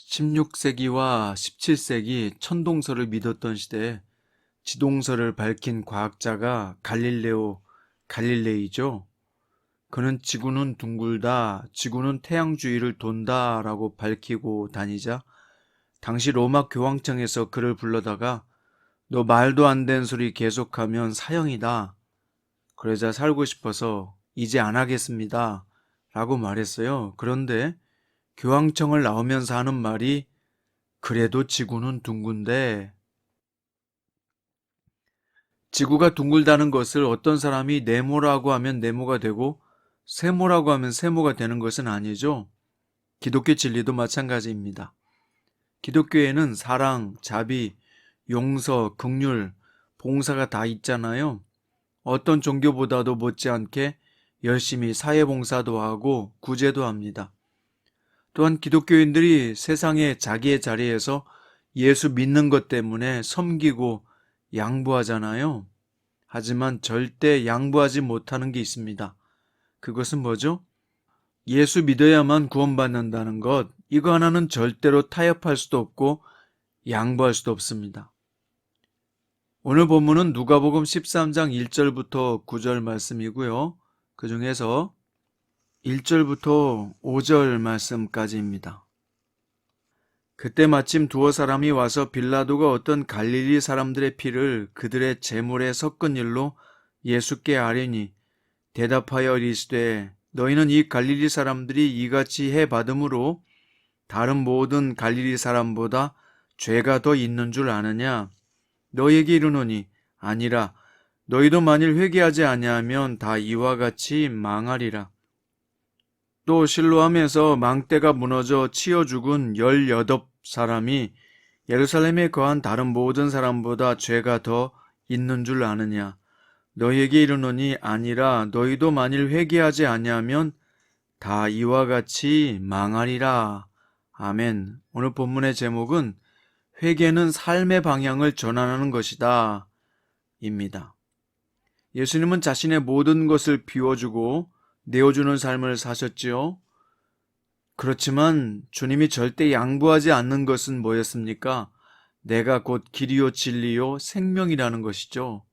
16세기와 17세기 천동설을 믿었던 시대에 지동설을 밝힌 과학자가 갈릴레오 갈릴레이죠. 그는 지구는 둥글다, 지구는 태양 주위를 돈다 라고 밝히고 다니자 당시 로마 교황청에서 그를 불러다가 너 말도 안 되는 소리 계속하면 사형이다. 그러자 살고 싶어서 이제 안 하겠습니다 라고 말했어요. 그런데 교황청을 나오면서 하는 말이 그래도 지구는 둥근데, 지구가 둥글다는 것을 어떤 사람이 네모라고 하면 네모가 되고 세모라고 하면 세모가 되는 것은 아니죠. 기독교 진리도 마찬가지입니다. 기독교에는 사랑, 자비, 용서, 긍휼, 봉사가 다 있잖아요. 어떤 종교보다도 못지않게 열심히 사회봉사도 하고 구제도 합니다. 또한 기독교인들이 세상에 자기의 자리에서 예수 믿는 것 때문에 섬기고 양보하잖아요. 하지만 절대 양보하지 못하는 게 있습니다. 그것은 뭐죠? 예수 믿어야만 구원받는다는 것, 이거 하나는 절대로 타협할 수도 없고 양보할 수도 없습니다. 오늘 본문은 누가복음 13장 1절부터 9절 말씀이고요. 그 중에서 1절부터 5절 말씀까지입니다. 그때 마침 두어 사람이 와서 빌라도가 어떤 갈릴리 사람들의 피를 그들의 제물에 섞은 일로 예수께 아뢰니 대답하여 이르시되 너희는 이 갈릴리 사람들이 이같이 해 받음으로 다른 모든 갈릴리 사람보다 죄가 더 있는 줄 아느냐? 너희에게 이르노니 아니라 너희도 만일 회개하지 아니하면 다 이와 같이 망하리라. 또 실로암에서 망대가 무너져 치여 죽은 18사람이 예루살렘에 거한 다른 모든 사람보다 죄가 더 있는 줄 아느냐? 너희에게 이르노니 아니라 너희도 만일 회개하지 아니하면 다 이와 같이 망하리라. 아멘. 오늘 본문의 제목은 회개는 삶의 방향을 전환하는 것이다 입니다. 예수님은 자신의 모든 것을 비워주고 내어주는 삶을 사셨지요. 그렇지만 주님이 절대 양보하지 않는 것은 뭐였습니까? 내가 곧 길이요 진리요 생명이라는 것이죠.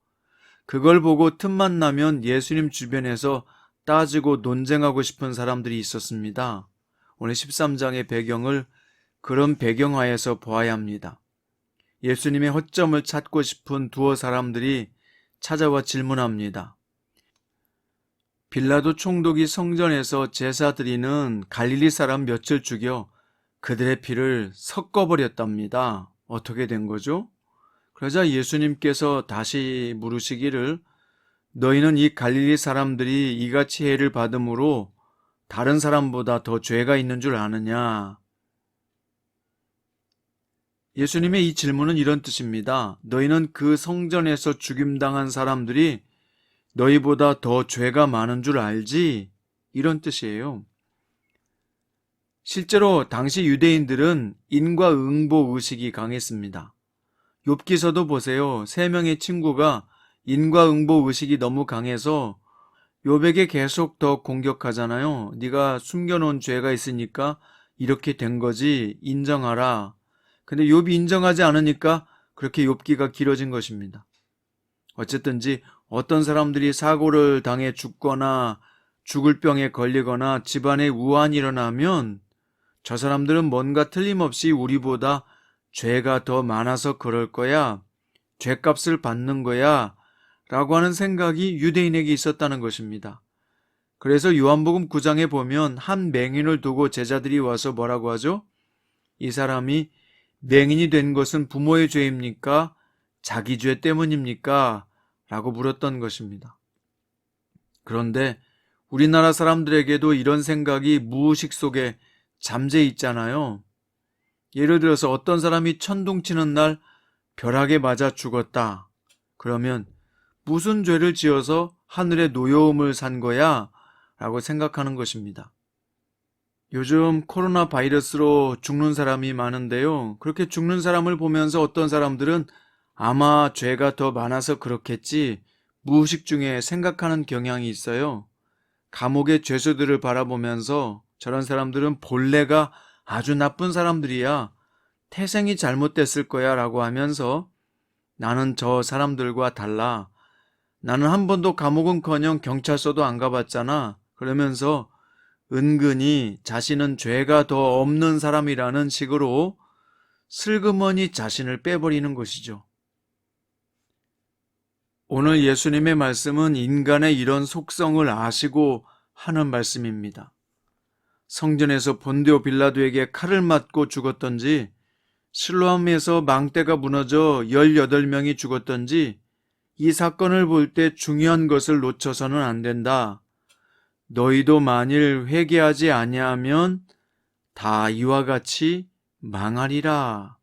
그걸 보고 틈만 나면 예수님 주변에서 따지고 논쟁하고 싶은 사람들이 있었습니다. 오늘 13장의 배경을 그런 배경하에서 보아야 합니다. 예수님의 허점을 찾고 싶은 두어 사람들이 찾아와 질문합니다. 빌라도 총독이 성전에서 제사 드리는 갈릴리 사람 몇을 죽여 그들의 피를 섞어버렸답니다. 어떻게 된 거죠? 그러자 예수님께서 다시 물으시기를 너희는 이 갈릴리 사람들이 이같이 해를 받음으로 다른 사람보다 더 죄가 있는 줄 아느냐? 예수님의 이 질문은 이런 뜻입니다. 너희는 그 성전에서 죽임당한 사람들이 너희보다 더 죄가 많은 줄 알지? 이런 뜻이에요. 실제로 당시 유대인들은 인과응보 의식이 강했습니다. 욥기서도 보세요. 3명의 친구가 인과응보 의식이 너무 강해서 욥에게 계속 더 공격하잖아요. 네가 숨겨놓은 죄가 있으니까 이렇게 된 거지 인정하라. 근데 욥이 인정하지 않으니까 그렇게 욥기가 길어진 것입니다. 어쨌든지 어떤 사람들이 사고를 당해 죽거나 죽을 병에 걸리거나 집안에 우환이 일어나면 저 사람들은 뭔가 틀림없이 우리보다 죄가 더 많아서 그럴 거야. 죄값을 받는 거야. 라고 하는 생각이 유대인에게 있었다는 것입니다. 그래서 요한복음 9장에 보면 한 맹인을 두고 제자들이 와서 뭐라고 하죠? 이 사람이 맹인이 된 것은 부모의 죄입니까? 자기 죄 때문입니까? 라고 물었던 것입니다. 그런데 우리나라 사람들에게도 이런 생각이 무의식 속에 잠재 있잖아요. 예를 들어서 어떤 사람이 천둥치는 날 벼락에 맞아 죽었다. 그러면 무슨 죄를 지어서 하늘의 노여움을 산 거야? 라고 생각하는 것입니다. 요즘 코로나 바이러스로 죽는 사람이 많은데요. 그렇게 죽는 사람을 보면서 어떤 사람들은 아마 죄가 더 많아서 그렇겠지 무의식 중에 생각하는 경향이 있어요. 감옥의 죄수들을 바라보면서 저런 사람들은 본래가 아주 나쁜 사람들이야. 태생이 잘못됐을 거야 라고 하면서 나는 저 사람들과 달라. 나는 한 번도 감옥은커녕 경찰서도 안 가봤잖아. 그러면서 은근히 자신은 죄가 더 없는 사람이라는 식으로 슬그머니 자신을 빼버리는 것이죠. 오늘 예수님의 말씀은 인간의 이런 속성을 아시고 하는 말씀입니다. 성전에서 본디오 빌라도에게 칼을 맞고 죽었던지, 실로암에서 망대가 무너져 18명이 죽었던지, 이 사건을 볼 때 중요한 것을 놓쳐서는 안 된다. 너희도 만일 회개하지 아니하면 다 이와 같이 망하리라.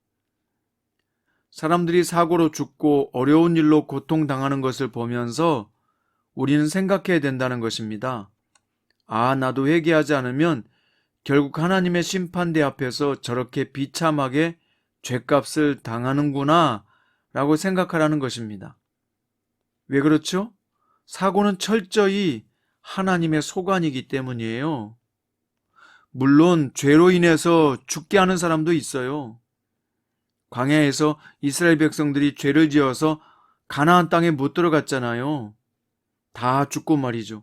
사람들이 사고로 죽고 어려운 일로 고통당하는 것을 보면서 우리는 생각해야 된다는 것입니다. 아, 나도 회개하지 않으면 결국 하나님의 심판대 앞에서 저렇게 비참하게 죗값을 당하는구나 라고 생각하라는 것입니다. 왜 그렇죠? 사고는 철저히 하나님의 소관이기 때문이에요. 물론 죄로 인해서 죽게 하는 사람도 있어요. 광야에서 이스라엘 백성들이 죄를 지어서 가나안 땅에 못 들어갔잖아요. 다 죽고 말이죠.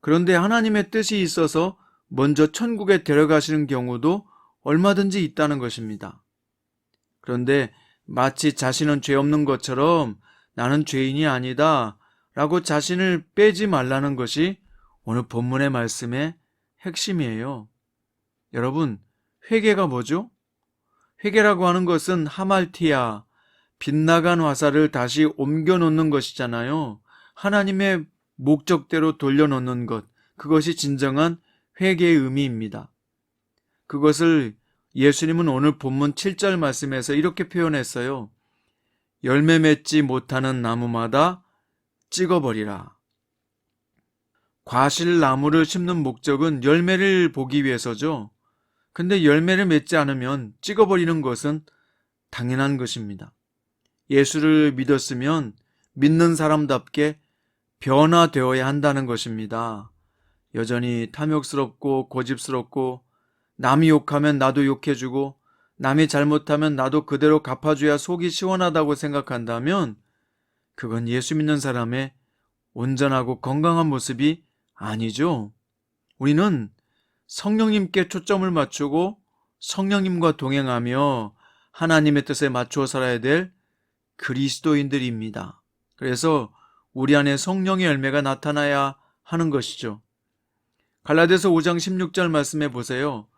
그런데 하나님의 뜻이 있어서 먼저 천국에 데려가시는 경우도 얼마든지 있다는 것입니다. 그런데 마치 자신은 죄 없는 것처럼 나는 죄인이 아니다 라고 자신을 빼지 말라는 것이 오늘 본문의 말씀의 핵심이에요. 여러분, 회개가 뭐죠? 회개라고 하는 것은 하말티아, 빗나간 화살을 다시 옮겨놓는 것이잖아요. 하나님의 목적대로 돌려놓는 것, 그것이 진정한 회개의 의미입니다. 그것을 예수님은 오늘 본문 7절 말씀에서 이렇게 표현했어요. 열매 맺지 못하는 나무마다 찍어버리라. 과실나무를 심는 목적은 열매를 보기 위해서죠. 근데 열매를 맺지 않으면 찍어버리는 것은 당연한 것입니다. 예수를 믿었으면 믿는 사람답게 변화되어야 한다는 것입니다. 여전히 탐욕스럽고 고집스럽고 남이 욕하면 나도 욕해주고 남이 잘못하면 나도 그대로 갚아줘야 속이 시원하다고 생각한다면 그건 예수 믿는 사람의 온전하고 건강한 모습이 아니죠. 우리는 성령님께 초점을 맞추고 성령님과 동행하며 하나님의 뜻에 맞추어 살아야 될 그리스도인들입니다. 그래서 우리 안에 성령의 열매가 나타나야 하는 것이죠. 갈라디아서 5장 16절 말씀해 보세요.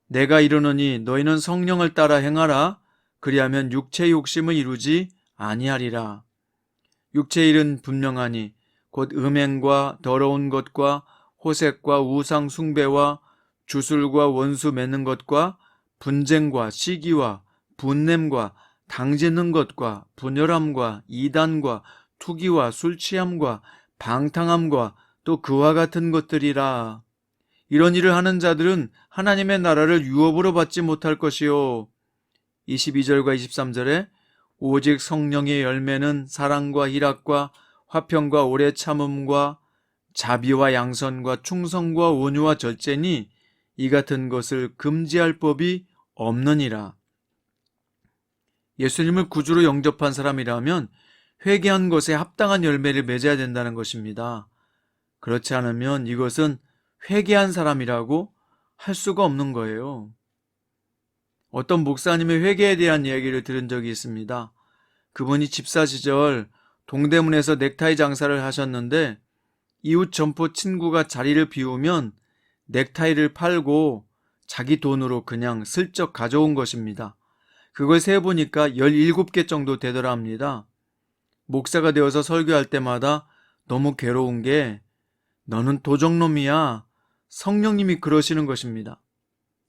내가 이르노니 너희는 성령을 따라 행하라. 그리하면 육체의 욕심을 이루지 아니하리라. 육체의 일은 분명하니 곧 음행과 더러운 것과 호색과 우상 숭배와 주술과 원수 맺는 것과 분쟁과 시기와 분냄과 당짓는 것과 분열함과 이단과 투기와 술취함과 방탕함과 또 그와 같은 것들이라. 이런 일을 하는 자들은 하나님의 나라를 유업으로 받지 못할 것이요. 22절과 23절에 오직 성령의 열매는 사랑과 희락과 화평과 오래 참음과 자비와 양선과 충성과 온유와 절제니 이 같은 것을 금지할 법이 없느니라. 예수님을 구주로 영접한 사람이라면 회개한 것에 합당한 열매를 맺어야 된다는 것입니다. 그렇지 않으면 이것은 회개한 사람이라고 할 수가 없는 거예요. 어떤 목사님의 회개에 대한 이야기를 들은 적이 있습니다. 그분이 집사 시절 동대문에서 넥타이 장사를 하셨는데 이웃 점포 친구가 자리를 비우면 넥타이를 팔고 자기 돈으로 그냥 슬쩍 가져온 것입니다. 그걸 세보니까 17개 정도 되더라 합니다. 목사가 되어서 설교할 때마다 너무 괴로운 게 너는 도적놈이야. 성령님이 그러시는 것입니다.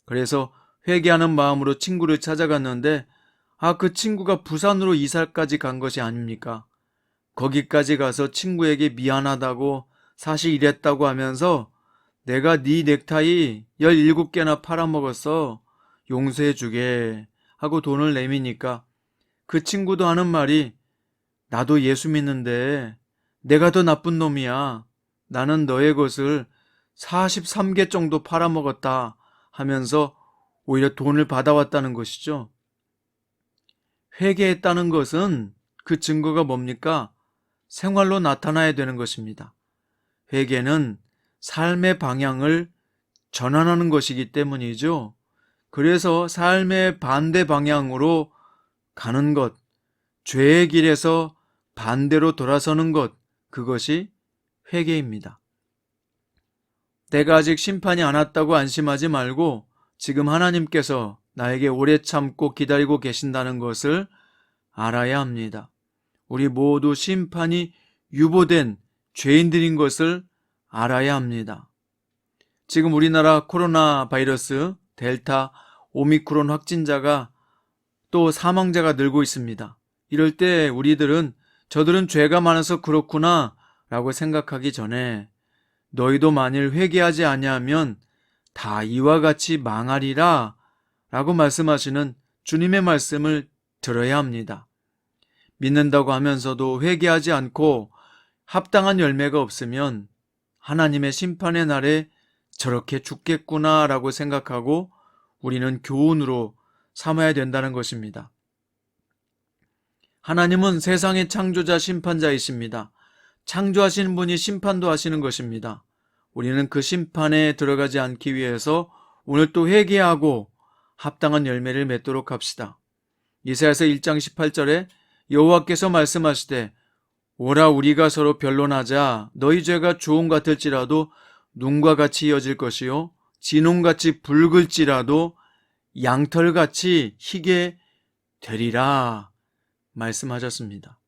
그래서 회개하는 마음으로 친구를 찾아갔는데 그 친구가 부산으로 이사까지 간 것이 아닙니까? 거기까지 가서 친구에게 미안하다고 사실 이랬다고 하면서 내가 네 넥타이 17개나 팔아먹었어. 용서해주게 하고 돈을 내미니까 그 친구도 하는 말이 나도 예수 믿는데 내가 더 나쁜 놈이야. 나는 너의 것을 43개 정도 팔아먹었다 하면서 오히려 돈을 받아왔다는 것이죠. 회개했다는 것은 그 증거가 뭡니까? 생활로 나타나야 되는 것입니다. 회개는 삶의 방향을 전환하는 것이기 때문이죠. 그래서 삶의 반대 방향으로 가는 것, 죄의 길에서 반대로 돌아서는 것, 그것이 회개입니다. 내가 아직 심판이 안 왔다고 안심하지 말고 지금 하나님께서 나에게 오래 참고 기다리고 계신다는 것을 알아야 합니다. 우리 모두 심판이 유보된 죄인들인 것을 알아야 합니다. 지금 우리나라 코로나 바이러스 델타 오미크론 확진자가 또 사망자가 늘고 있습니다. 이럴 때 저들은 죄가 많아서 그렇구나 라고 생각하기 전에 너희도 만일 회개하지 아니하면 다 이와 같이 망하리라 라고 말씀하시는 주님의 말씀을 들어야 합니다. 믿는다고 하면서도 회개하지 않고 합당한 열매가 없으면 하나님의 심판의 날에 저렇게 죽겠구나 라고 생각하고 우리는 교훈으로 삼아야 된다는 것입니다. 하나님은 세상의 창조자 심판자이십니다. 창조하신 분이 심판도 하시는 것입니다. 우리는 그 심판에 들어가지 않기 위해서 오늘 또 회개하고 합당한 열매를 맺도록 합시다. 이사야서 1장 18절에 여호와께서 말씀하시되 오라 우리가 서로 변론하자. 너희 죄가 주홍 같을지라도 눈과 같이 이어질 것이요 진홍같이 붉을지라도 양털같이 희게 되리라 말씀하셨습니다.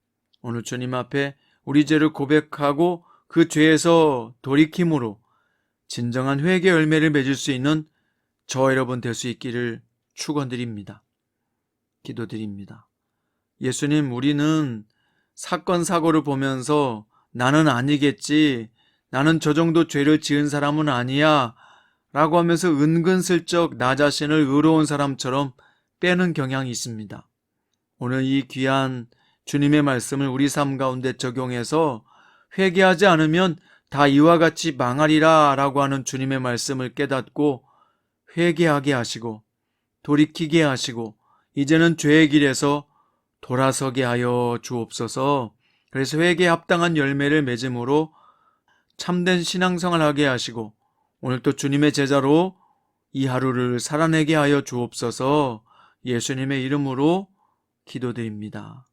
오늘 주님 앞에 우리 죄를 고백하고 그 죄에서 돌이킴으로 진정한 회개 열매를 맺을 수 있는 저와 여러분 될 수 있기를 축원드립니다. 기도드립니다. 예수님, 우리는 사건 사고를 보면서 나는 아니겠지, 나는 저 정도 죄를 지은 사람은 아니야 라고 하면서 은근슬쩍 나 자신을 의로운 사람처럼 빼는 경향이 있습니다. 오늘 이 귀한 주님의 말씀을 우리 삶 가운데 적용해서 회개하지 않으면 다 이와 같이 망하리라 라고 하는 주님의 말씀을 깨닫고 회개하게 하시고 돌이키게 하시고 이제는 죄의 길에서 돌아서게 하여 주옵소서. 그래서 회개에 합당한 열매를 맺음으로 참된 신앙생활을 하게 하시고 오늘 또 주님의 제자로 이 하루를 살아내게 하여 주옵소서. 예수님의 이름으로 기도드립니다.